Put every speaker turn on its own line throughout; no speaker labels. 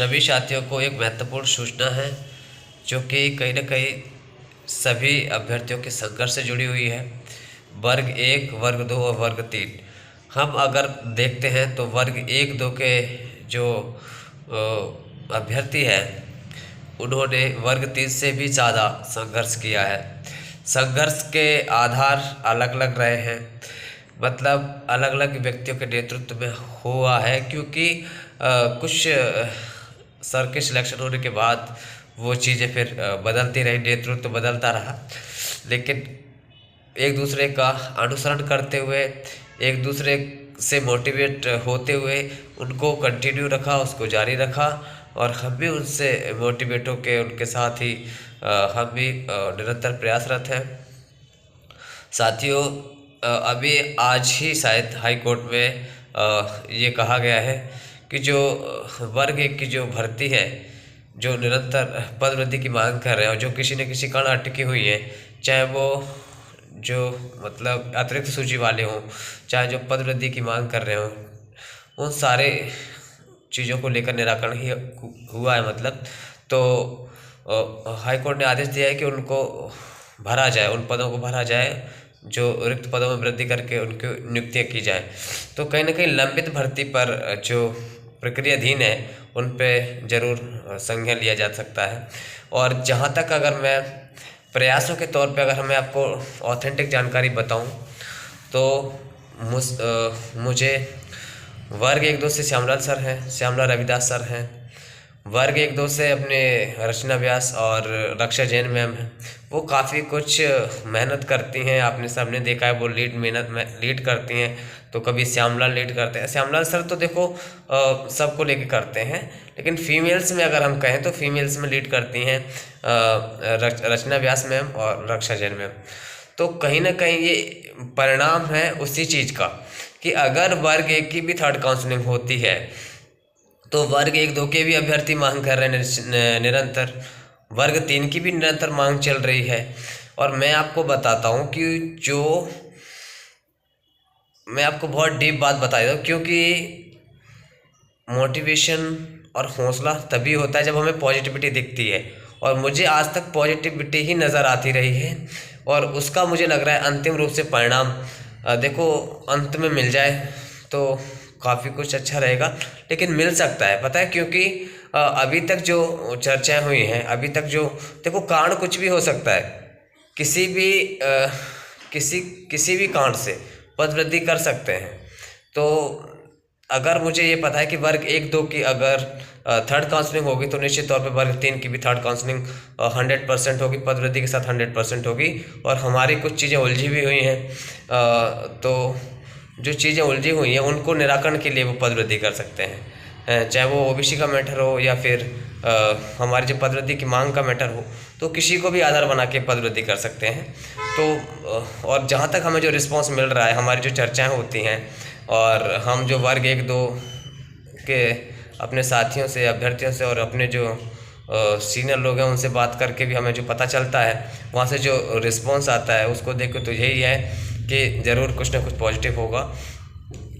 सभी साथियों को एक महत्वपूर्ण सूचना है जो कि कहीं न कहीं सभी अभ्यर्थियों के संघर्ष से जुड़ी हुई है। वर्ग 1, वर्ग 2 और वर्ग 3। हम अगर देखते हैं तो वर्ग 1, 2 के जो अभ्यर्थी हैं उन्होंने वर्ग 3 से भी ज़्यादा संघर्ष किया है। संघर्ष के आधार अलग अलग रहे हैं, मतलब अलग अलग व्यक्तियों के नेतृत्व में हुआ है, क्योंकि कुछ सर के सिलेक्शन होने के बाद वो चीज़ें फिर बदलती रही, नेतृत्व बदलता रहा, लेकिन एक दूसरे का अनुसरण करते हुए, एक दूसरे से मोटिवेट होते हुए उनको कंटिन्यू रखा, उसको जारी रखा और हम भी उनसे मोटिवेट होकर उनके साथ ही हम भी निरंतर प्रयासरत हैं। साथियों, अभी आज ही शायद हाई कोर्ट में ये कहा गया है कि जो वर्ग 1 की जो भर्ती है, जो निरंतर पदोन्नति की मांग कर रहे हैं और जो किसी न किसी कारण अटकी हुई है, चाहे वो जो मतलब अतिरिक्त सूची वाले हों, चाहे जो पदोन्नति की मांग कर रहे हों, उन सारे चीज़ों को लेकर निराकरण ही हुआ है। मतलब तो हाई कोर्ट ने आदेश दिया है कि उनको भरा जाए, उन पदों को भरा जाए, जो रिक्त पदों में वृद्धि करके उनकी नियुक्तियाँ की जाए। तो कहीं ना कहीं लंबित भर्ती पर जो प्रक्रियाधीन है उन पे ज़रूर संज्ञान लिया जा सकता है। और जहाँ तक अगर मैं प्रयासों के तौर पे अगर मैं आपको ऑथेंटिक जानकारी बताऊं तो मुझे वर्ग 1, 2 से श्यामलाल सर हैं, श्यामलाल रविदास सर हैं। वर्ग 1, 2 से अपने रचना व्यास और रक्षा जैन मैम हैं। वो काफ़ी कुछ मेहनत करती हैं, आपने सबने देखा है, वो लीड करती हैं। तो कभी श्यामलाल लीड करते हैं। श्यामलाल सर तो देखो सबको लेके करते हैं, लेकिन फीमेल्स में अगर हम कहें तो फीमेल्स में लीड करती हैं रचना व्यास मैम और रक्षा जैन मैम। तो कहीं ना कहीं ये परिणाम है उसी चीज़ का कि अगर वर्ग 1 की भी थर्ड काउंसलिंग होती है तो वर्ग 1, 2 के भी अभ्यर्थी मांग कर रहे हैं निरंतर, वर्ग 3 की भी निरंतर मांग चल रही है। और मैं आपको बताता हूँ कि मैं आपको बहुत डीप बात बता देता हूँ, क्योंकि मोटिवेशन और हौसला तभी होता है जब हमें पॉजिटिविटी दिखती है, और मुझे आज तक पॉजिटिविटी ही नज़र आती रही है। और उसका मुझे लग रहा है अंतिम रूप से परिणाम देखो अंत में मिल जाए तो काफ़ी कुछ अच्छा रहेगा, लेकिन मिल सकता है, पता है, क्योंकि अभी तक जो चर्चाएं हुई हैं, अभी तक जो देखो कारण कुछ भी हो सकता है, किसी भी कांड से पद वृद्धि कर सकते हैं। तो अगर मुझे ये पता है कि वर्ग 1, 2 की अगर थर्ड काउंसलिंग होगी तो निश्चित तौर पे वर्ग 3 की भी थर्ड काउंसलिंग 100% होगी, पद वृद्धि के साथ 100% होगी। और हमारी कुछ चीज़ें उलझी भी हुई हैं, तो जो चीज़ें उलझी हुई हैं उनको निराकरण के लिए वो पद वृद्धि कर सकते हैं, चाहे वो ओबीसी का मैटर हो या फिर हमारी जो पद वृद्धि की मांग का मैटर हो, तो किसी को भी आधार बना के पद वृद्धि कर सकते हैं। तो और जहाँ तक हमें जो रिस्पांस मिल रहा है, हमारी जो चर्चाएं होती हैं और हम जो वर्ग 1, 2 के अपने साथियों से, अभ्यर्थियों से और अपने जो सीनियर लोग हैं उनसे बात करके भी हमें जो पता चलता है, वहाँ से जो रिस्पांस आता है उसको देख के तो यही है कि ज़रूर कुछ ना कुछ पॉजिटिव होगा,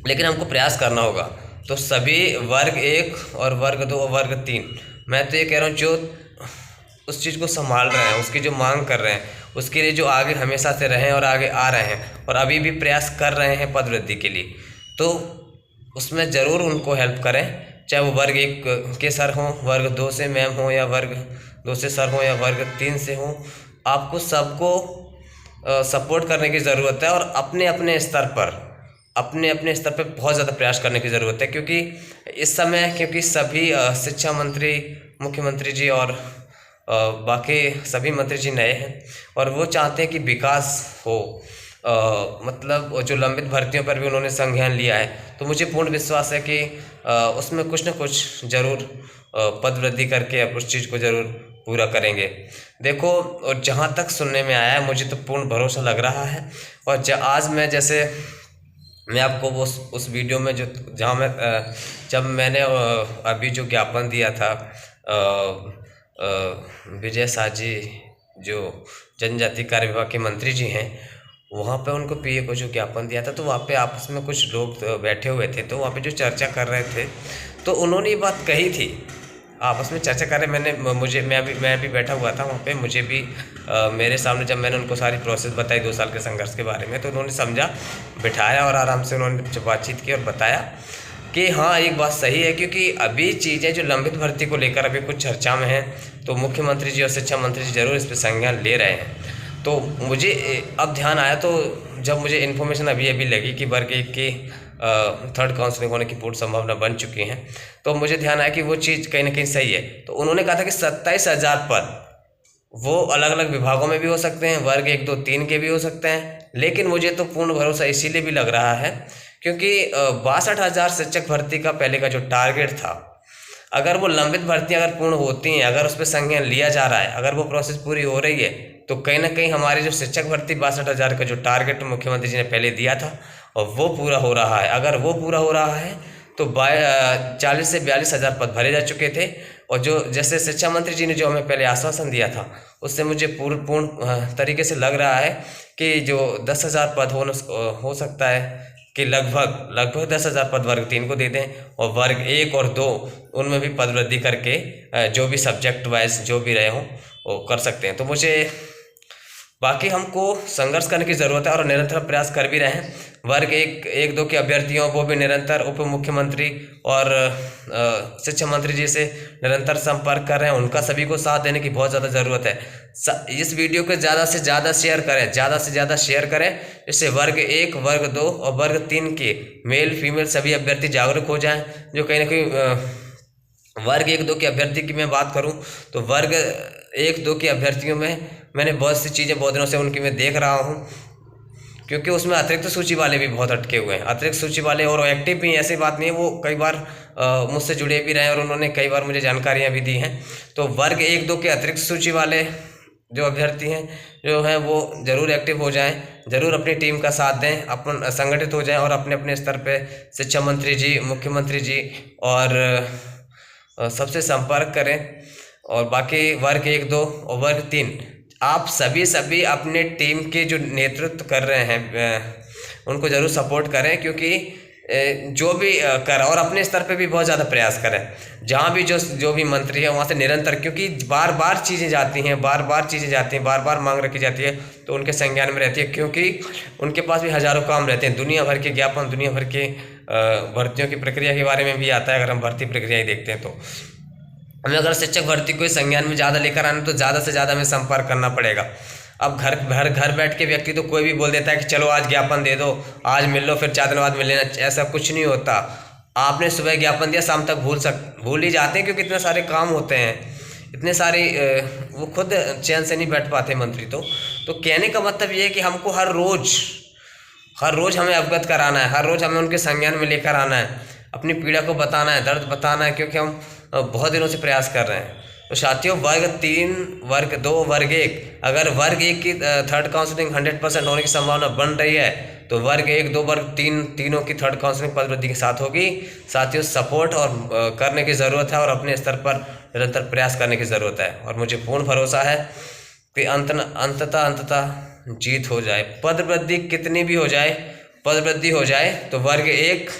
लेकिन हमको प्रयास करना होगा। तो सभी वर्ग 1 और वर्ग 2 और वर्ग 3, मैं तो ये कह रहा हूँ जो उस चीज़ को संभाल रहे हैं, उसकी जो मांग कर रहे हैं, उसके लिए जो आगे हमेशा से रहे हैं और आगे आ रहे हैं और अभी भी प्रयास कर रहे हैं पद वृद्धि के लिए, तो उसमें ज़रूर उनको हेल्प करें, चाहे वो वर्ग 1 के सर हों, वर्ग 2 से मैम हो, या वर्ग 2 से सर हो, या वर्ग 3 से हों। आपको सबको सपोर्ट करने की ज़रूरत है और अपने अपने स्तर पर बहुत ज़्यादा प्रयास करने की ज़रूरत है, क्योंकि इस समय क्योंकि सभी शिक्षा मंत्री, मुख्यमंत्री जी और बाकी सभी मंत्री जी नए हैं और वो चाहते हैं कि विकास हो। मतलब जो लंबित भर्तियों पर भी उन्होंने संज्ञान लिया है, तो मुझे पूर्ण विश्वास है कि उसमें कुछ न कुछ ज़रूर पद वृद्धि करके उस चीज़ को ज़रूर पूरा करेंगे। देखो, और जहाँ तक सुनने में आया है, मुझे तो पूर्ण भरोसा लग रहा है। और आज मैं आपको वो उस वीडियो में जब मैंने अभी जो ज्ञापन दिया था विजय शाह जी, जो जनजाति कार्य विभाग के मंत्री जी हैं, वहाँ पे उनको पीए को जो ज्ञापन दिया था, तो वहाँ पे आपस में कुछ लोग बैठे हुए थे, तो वहाँ पे जो चर्चा कर रहे थे, तो उन्होंने ये बात कही थी आपस में चर्चा करें। मैं भी बैठा हुआ था वहाँ पे, मुझे भी मेरे सामने जब मैंने उनको सारी प्रोसेस बताई 2 साल के संघर्ष के बारे में, तो उन्होंने समझा, बिठाया और आराम से उन्होंने बातचीत की और बताया कि हाँ एक बात सही है, क्योंकि अभी चीज़ें जो लंबित भर्ती को लेकर अभी कुछ चर्चा में हैं, तो मुख्यमंत्री जी और शिक्षा मंत्री जी जरूर इस पर संज्ञान ले रहे हैं। तो मुझे अब ध्यान आया, तो जब मुझे इन्फॉर्मेशन अभी लगी कि वर्ग 1 की थर्ड काउंसलिंग होने की पूर्ण संभावना बन चुकी है, तो मुझे ध्यान आया कि वो चीज़ कहीं ना कहीं सही है। तो उन्होंने कहा था कि 27,000 पद वो अलग अलग विभागों में भी हो सकते हैं, वर्ग 1, 2, 3 के भी हो सकते हैं। लेकिन मुझे तो पूर्ण भरोसा इसीलिए भी लग रहा है क्योंकि 62,000 शिक्षक भर्ती का पहले का जो टारगेट था, अगर वो लंबित भर्तियां अगर पूर्ण होती हैं, अगर उस पर संज्ञान लिया जा रहा है, अगर वो प्रोसेस पूरी हो रही है, तो कहीं ना कहीं हमारी जो शिक्षक भर्ती 62,000 का जो टारगेट मुख्यमंत्री जी ने पहले दिया था और वो पूरा हो रहा है। अगर वो पूरा हो रहा है तो 40 से 42,000 पद भरे जा चुके थे। और जो जैसे शिक्षा मंत्री जी ने जो हमें पहले आश्वासन दिया था, उससे मुझे पूर्ण तरीके से लग रहा है कि जो 10,000 पद हो सकता है कि लगभग 10,000 पद वर्ग 3 को दे दें, और वर्ग 1 और 2 उनमें भी पद वृद्धि करके जो भी सब्जेक्ट वाइज जो भी रहे हों वो कर सकते हैं। तो मुझे बाकी हमको संघर्ष करने की ज़रूरत है और निरंतर प्रयास कर भी रहे हैं। वर्ग 1, 2 के अभ्यर्थियों वो भी निरंतर उप मुख्यमंत्री और शिक्षा मंत्री जी से निरंतर संपर्क कर रहे हैं। उनका सभी को साथ देने की बहुत ज़्यादा ज़रूरत है। इस वीडियो को ज़्यादा से ज़्यादा शेयर करें, ज़्यादा से ज़्यादा शेयर करें, जिससे वर्ग 1, वर्ग 2 और वर्ग 3 के मेल फीमेल सभी अभ्यर्थी जागरूक हो जाएँ। जो कहीं ना कहीं वर्ग 1, 2 के अभ्यर्थी की मैं बात करूं तो वर्ग 1, 2 के अभ्यर्थियों में मैंने बहुत सी चीज़ें बहुत दिनों से उनकी मैं देख रहा हूं, क्योंकि उसमें अतिरिक्त सूची वाले भी बहुत अटके हुए हैं। अतिरिक्त सूची वाले और एक्टिव भी, ऐसी बात नहीं है, वो कई बार मुझसे जुड़े भी रहे और उन्होंने कई बार मुझे जानकारियाँ भी दी हैं। तो वर्ग 1, 2 के अतिरिक्त सूची वाले जो अभ्यर्थी हैं जो हैं वो ज़रूर एक्टिव हो जाएं, ज़रूर अपनी टीम का साथ दें, अपन संगठित हो जाएं और अपने अपने स्तर पे शिक्षा मंत्री जी, मुख्यमंत्री जी और सबसे संपर्क करें। और बाकी वर्ग 1, 2 और वर्ग 3 आप सभी अपने टीम के जो नेतृत्व कर रहे हैं उनको ज़रूर सपोर्ट करें, क्योंकि जो भी कर और अपने स्तर पे भी बहुत ज़्यादा प्रयास करें। जहाँ भी जो भी मंत्री है वहाँ से निरंतर, क्योंकि बार बार चीज़ें जाती हैं, बार बार मांग रखी जाती है, तो उनके संज्ञान में रहती है, क्योंकि उनके पास भी हज़ारों काम रहते हैं। दुनिया भर के ज्ञापन, दुनिया भर के भर्तियों की प्रक्रिया के बारे में भी आता है। अगर हम भर्ती प्रक्रिया ही देखते हैं तो हमें अगर शिक्षक भर्ती को संज्ञान में ज़्यादा लेकर आना तो ज़्यादा से ज़्यादा हमें संपर्क करना पड़ेगा। अब घर बैठ के व्यक्ति तो कोई भी बोल देता है कि चलो आज ज्ञापन दे दो, आज मिल लो, फिर 4 दिन बाद मिल लेना। ऐसा कुछ नहीं होता। आपने सुबह ज्ञापन दिया, शाम तक भूल ही जाते हैं, क्योंकि इतने सारे काम होते हैं, इतने सारे वो खुद चैन से नहीं बैठ पाते मंत्री। तो कहने का मतलब ये है कि हमको हर रोज़ हमें अवगत कराना है, हर रोज़ हमें उनके संज्ञान में लेकर आना है, अपनी पीड़ा को बताना है, दर्द बताना है, क्योंकि हम बहुत दिनों से प्रयास कर रहे हैं। तो साथियों, वर्ग 3, वर्ग 2, वर्ग 1, अगर वर्ग 1 की थर्ड काउंसलिंग 100% होने की संभावना बन रही है, तो वर्ग 1, 2, वर्ग 3 तीनों की थर्ड काउंसलिंग पद वृद्धि के साथ होगी। साथियों, सपोर्ट और करने की ज़रूरत है और अपने स्तर पर निरंतर प्रयास करने की ज़रूरत है। और मुझे पूर्ण भरोसा है कि अंततः जीत हो जाए। पद वृद्धि कितनी भी हो जाए, पद वृद्धि हो जाए तो वर्ग 1,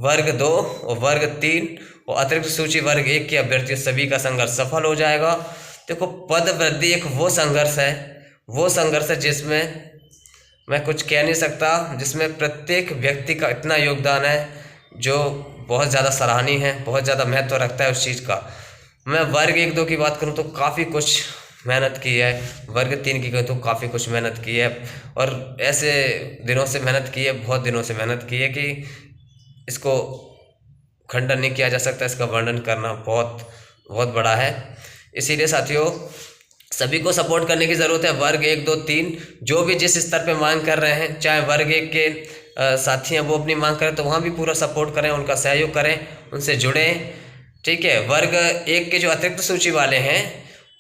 वर्ग 2 और वर्ग 3 और अतिरिक्त सूची वर्ग 1 के अभ्यर्थी सभी का संघर्ष सफल हो जाएगा। देखो, पद वृद्धि एक वो संघर्ष है जिसमें मैं कुछ कह नहीं सकता, जिसमें प्रत्येक व्यक्ति का इतना योगदान है जो बहुत ज़्यादा सराहनीय है, बहुत ज़्यादा महत्व रखता है उस चीज़ का। मैं वर्ग 1, 2 की बात करूँ तो काफ़ी कुछ मेहनत की है, वर्ग 3 की कहूँ तो काफ़ी कुछ मेहनत की है, और ऐसे दिनों से मेहनत की है, बहुत दिनों से मेहनत की है कि इसको खंडन नहीं किया जा सकता। इसका वर्णन करना बहुत बड़ा है। इसीलिए साथियों, सभी को सपोर्ट करने की ज़रूरत है। वर्ग 1, 2, 3 जो भी जिस स्तर पे मांग कर रहे हैं, चाहे वर्ग 1 के साथी हैं वो अपनी मांग करें तो वहाँ भी पूरा सपोर्ट करें, उनका सहयोग करें, उनसे जुड़ें। ठीक है, वर्ग 1 के जो अतिरिक्त सूची वाले हैं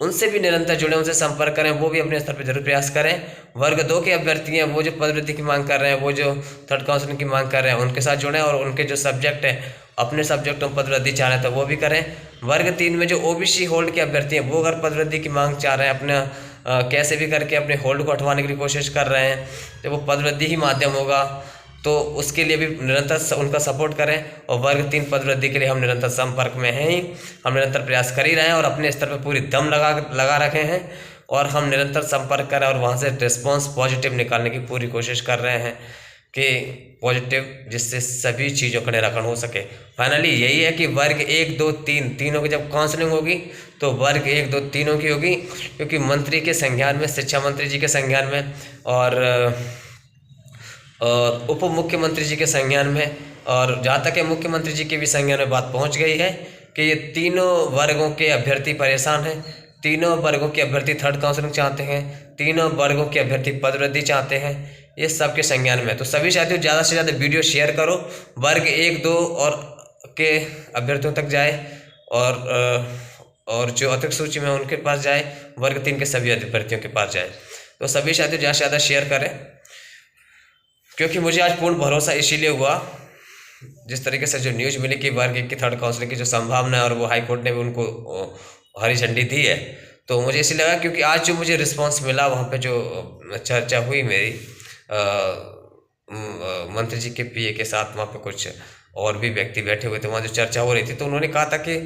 उनसे भी निरंतर जुड़ें, उनसे संपर्क करें, वो भी अपने स्तर पर जरूर प्रयास करें। वर्ग 2 के अभ्यर्थी हैं, वो जो पद वृद्धि की मांग कर रहे हैं, वो जो थर्ड काउंसलिंग की मांग कर रहे हैं, उनके साथ जुड़ें और उनके जो सब्जेक्ट है, अपने सब्जेक्टों में पद वृद्धि चाह रहे हैं तो वो भी करें। वर्ग 3 में जो OBC होल्ड के अभ्यर्थी हैं, वो अगर पद वृद्धि की मांग चाह रहे हैं, अपने कैसे भी करके अपने होल्ड को हटवाने की कोशिश कर रहे हैं, तो वो पद वृद्धि ही माध्यम होगा। तो उसके लिए भी निरंतर उनका सपोर्ट करें। और वर्ग 3 पद वृद्धि के लिए हम निरंतर संपर्क में हैं ही, हम निरंतर प्रयास कर ही रहे हैं और अपने स्तर पर पूरी दम लगा रखे हैं और हम निरंतर संपर्क करें और वहाँ से रिस्पॉन्स पॉजिटिव निकालने की पूरी कोशिश कर रहे हैं कि पॉजिटिव, जिससे सभी चीज़ों का निराकरण हो सके। फाइनली यही है कि वर्ग 1, 2, 3 तीनों की जब काउंसलिंग होगी तो वर्ग 1, 2 तीनों की होगी, क्योंकि मंत्री के संज्ञान में, शिक्षा मंत्री जी के संज्ञान में और उप मुख्यमंत्री जी के संज्ञान में, और जहाँ तक है मुख्यमंत्री जी के भी संज्ञान में बात पहुँच गई है कि ये तीनों वर्गों के अभ्यर्थी परेशान हैं, तीनों वर्गों के अभ्यर्थी थर्ड काउंसलिंग चाहते हैं, तीनों वर्गों के अभ्यर्थी पदवृद्धि चाहते हैं, ये सबके संज्ञान में। तो सभी साथियों ज़्यादा से ज़्यादा वीडियो शेयर करो, वर्ग 1, 2 और के अभ्यर्थियों तक जाए और जो अतिरिक्त सूची में उनके पास जाए, वर्ग 3 के सभी अभ्यर्थियों के पास जाए। तो सभी साथियों ज़्यादा से ज़्यादा शेयर करें, क्योंकि मुझे आज पूर्ण भरोसा इसीलिए हुआ, जिस तरीके से जो न्यूज़ मिली कि वर्ग 1 की थर्ड काउंसलिंग की जो संभावना है और वो हाई कोर्ट ने भी उनको हरी झंडी दी है, तो मुझे इसीलिए लगा क्योंकि आज जो मुझे रिस्पांस मिला वहाँ पे जो चर्चा हुई मेरी मंत्री जी के पीए के साथ, वहाँ पे कुछ और भी व्यक्ति बैठे हुए थे, वहाँ जो चर्चा हो रही थी, तो उन्होंने कहा था कि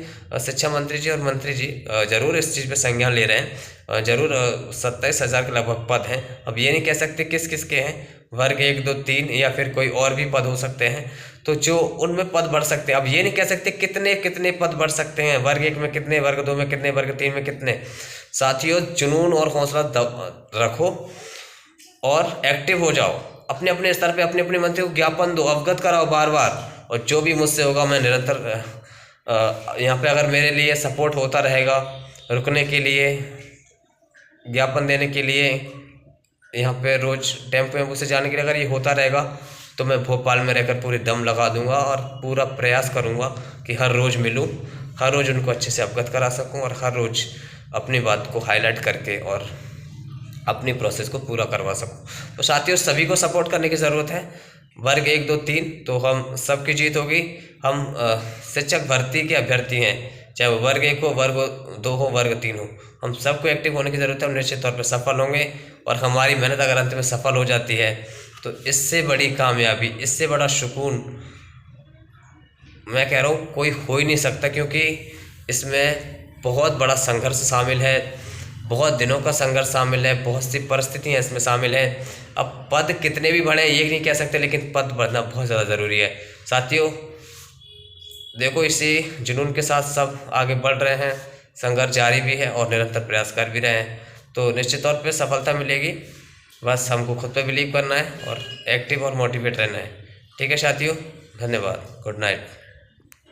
शिक्षा मंत्री जी और मंत्री जी जरूर इस चीज़ पे संज्ञान ले रहे हैं, जरूर 27,000 के लगभग पद हैं। अब ये नहीं कह सकते किस किस के हैं, वर्ग 1, 2, 3 या फिर कोई और भी पद हो सकते हैं, तो जो उनमें पद बढ़ सकते हैं। अब ये नहीं कह सकते कितने कितने पद बढ़ सकते हैं, वर्ग 1 में कितने, वर्ग 2 में कितने, वर्ग 3 में कितने। साथियों जुनून और हौसला रखो और एक्टिव हो जाओ, अपने अपने स्तर पे अपने अपने मंत्री को ज्ञापन दो, अवगत कराओ बार बार, और जो भी मुझसे होगा मैं निरंतर यहाँ पे अगर मेरे लिए सपोर्ट होता रहेगा, रुकने के लिए, ज्ञापन देने के लिए, यहाँ पे रोज़ टेम्पो वेम्पो से जाने के लिए अगर ये होता रहेगा तो मैं भोपाल में रहकर पूरी दम लगा दूंगा और पूरा प्रयास करूँगा कि हर रोज़ मिलूँ, हर रोज़ उनको अच्छे से अवगत करा सकूँ और हर रोज़ अपनी बात को हाईलाइट करके और अपनी प्रोसेस को पूरा करवा सकूँ। तो साथियों सभी को सपोर्ट करने की ज़रूरत है। वर्ग 1, 2, 3 तो हम सबकी जीत होगी। हम शिक्षक भर्ती के अभ्यर्थी हैं, चाहे वो वर्ग 1 हो, वर्ग 2 हो, वर्ग 3 हो, हम सबको एक्टिव होने की ज़रूरत है। हम निश्चित तौर पर सफल होंगे और हमारी मेहनत अगर अंत में सफल हो जाती है तो इससे बड़ी कामयाबी, इससे बड़ा सुकून मैं कह रहा हूँ कोई हो ही नहीं सकता, क्योंकि इसमें बहुत बड़ा संघर्ष शामिल है, बहुत दिनों का संघर्ष शामिल है, बहुत सी परिस्थितियाँ इसमें शामिल हैं। अब पद कितने भी बढ़े ये नहीं कह सकते, लेकिन पद बढ़ना बहुत ज़्यादा ज़रूरी है। साथियों देखो इसी जुनून के साथ सब आगे बढ़ रहे हैं, संघर्ष जारी भी है और निरंतर प्रयास कर भी रहे हैं, तो निश्चित तौर पे सफलता मिलेगी। बस हमको खुद पे बिलीव करना है और एक्टिव और मोटिवेट रहना है। ठीक है साथियों, धन्यवाद, गुड नाइट।